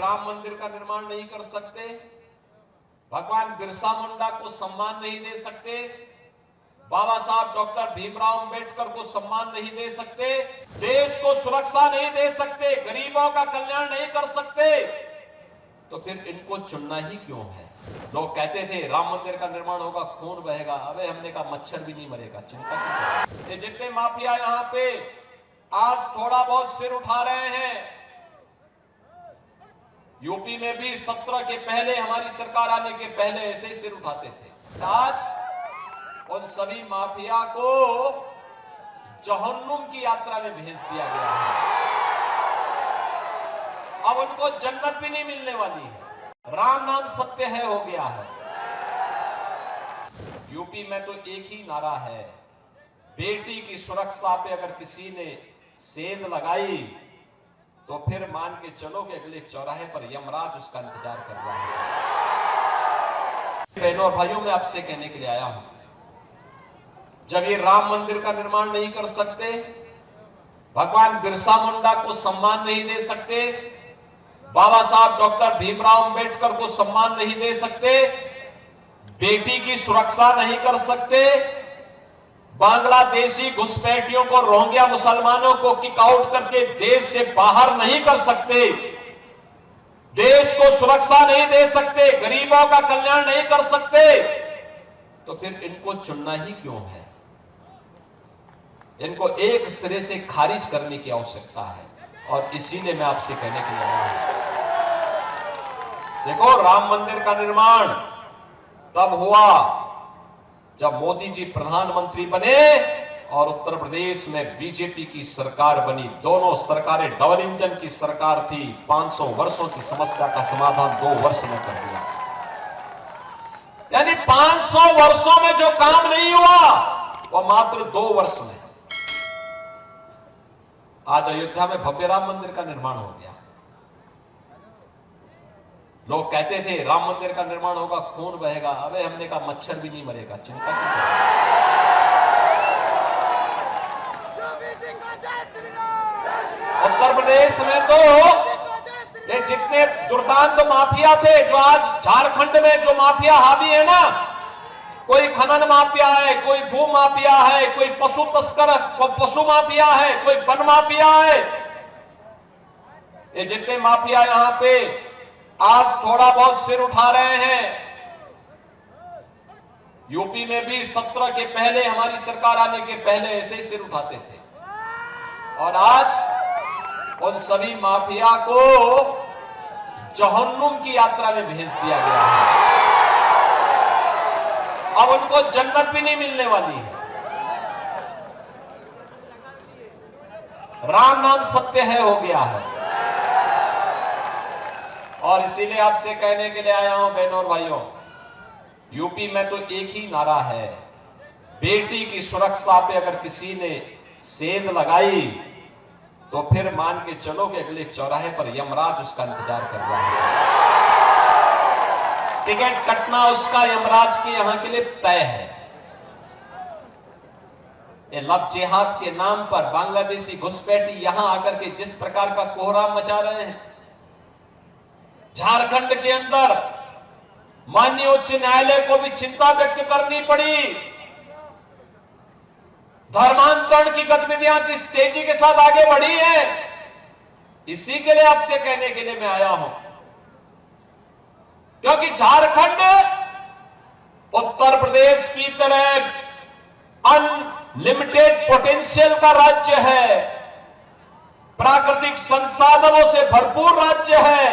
राम मंदिर का निर्माण नहीं कर सकते, भगवान बिरसा मुंडा को सम्मान नहीं दे सकते, बाबा साहब डॉक्टर भीमराव अंबेडकर को सम्मान नहीं दे सकते, देश को सुरक्षा नहीं दे सकते, गरीबों का कल्याण नहीं कर सकते, तो फिर इनको चुनना ही क्यों है? लोग कहते थे राम मंदिर का निर्माण होगा, खून बहेगा। अबे हमने कहा मच्छर भी नहीं मरेगा, चिंता क्यों? ये जितने माफिया यहाँ पे आज थोड़ा बहुत सिर उठा रहे हैं, यूपी में भी 17 के पहले, हमारी सरकार आने के पहले ऐसे ही सिर उठाते थे। आज उन सभी माफिया को जहन्नुम की यात्रा में भेज दिया गया है। अब उनको जन्नत भी नहीं मिलने वाली है। राम नाम सत्य है हो गया है। यूपी में तो एक ही नारा है, बेटी की सुरक्षा पे अगर किसी ने सेंध लगाई तो फिर मान के चलो कि अगले चौराहे पर यमराज उसका इंतजार कर रहा है। बहनों और भाइयों, मैं आपसे कहने के लिए आया हूं, जब ये राम मंदिर का निर्माण नहीं कर सकते, भगवान बिरसा मुंडा को सम्मान नहीं दे सकते, बाबा साहब डॉक्टर भीमराव अंबेडकर को सम्मान नहीं दे सकते, बेटी की सुरक्षा नहीं कर सकते, बांग्लादेशी घुसपैठियों को, रोहिंग्या मुसलमानों को किक आउट करके देश से बाहर नहीं कर सकते, देश को सुरक्षा नहीं दे सकते, गरीबों का कल्याण नहीं कर सकते, तो फिर इनको चुनना ही क्यों है? इनको एक सिरे से खारिज करने की आवश्यकता है। और इसीलिए मैं आपसे कहने के लिए आया हूं, देखो, राम मंदिर का निर्माण तब हुआ जब मोदी जी प्रधानमंत्री बने और उत्तर प्रदेश में बीजेपी की सरकार बनी। दोनों सरकारें डबल इंजन की सरकार थी। 500 वर्षों की समस्या का समाधान 2 वर्ष में कर दिया। यानी 500 वर्षों में जो काम नहीं हुआ वो मात्र 2 वर्ष में। आज अयोध्या में भव्य राम मंदिर का निर्माण हो गया। लोग कहते थे राम मंदिर का निर्माण होगा, खून बहेगा। अबे हमने कहा मच्छर भी नहीं मरेगा, चिंता क्यों? उत्तर प्रदेश में तो ये जितने दुर्दांत माफिया थे, जो आज झारखंड में जो माफिया हावी है ना, कोई खनन माफिया है, कोई भू माफिया है, कोई पशु तस्कर, पशु माफिया है, कोई वन माफिया है, ये जितने माफिया यहां पे आज थोड़ा बहुत सिर उठा रहे हैं, यूपी में भी 17 के पहले, हमारी सरकार आने के पहले ऐसे ही सिर उठाते थे। और आज उन सभी माफिया को जहन्नुम की यात्रा में भेज दिया गया है। अब उनको जन्नत भी नहीं मिलने वाली है। राम नाम सत्य है हो गया है। और इसीलिए आपसे कहने के लिए आया हूं, बहनों और भाइयों, यूपी में तो एक ही नारा है, बेटी की सुरक्षा पे अगर किसी ने सेंध लगाई तो फिर मान के चलो कि अगले चौराहे पर यमराज उसका इंतजार कर रहा है। टिकट कटना उसका यमराज के यहां के लिए तय है। ये लव जिहाद के नाम पर बांग्लादेशी घुसपैठी यहां आकर के जिस प्रकार का कोहराम मचा रहे हैं, झारखंड के अंदर माननीय उच्च न्यायालय को भी चिंता व्यक्त करनी पड़ी। धर्मांतरण की गतिविधियां जिस तेजी के साथ आगे बढ़ी है, इसी के लिए आपसे कहने के लिए मैं आया हूं, क्योंकि झारखंड उत्तर प्रदेश की तरह अनलिमिटेड पोटेंशियल का राज्य है, प्राकृतिक संसाधनों से भरपूर राज्य है।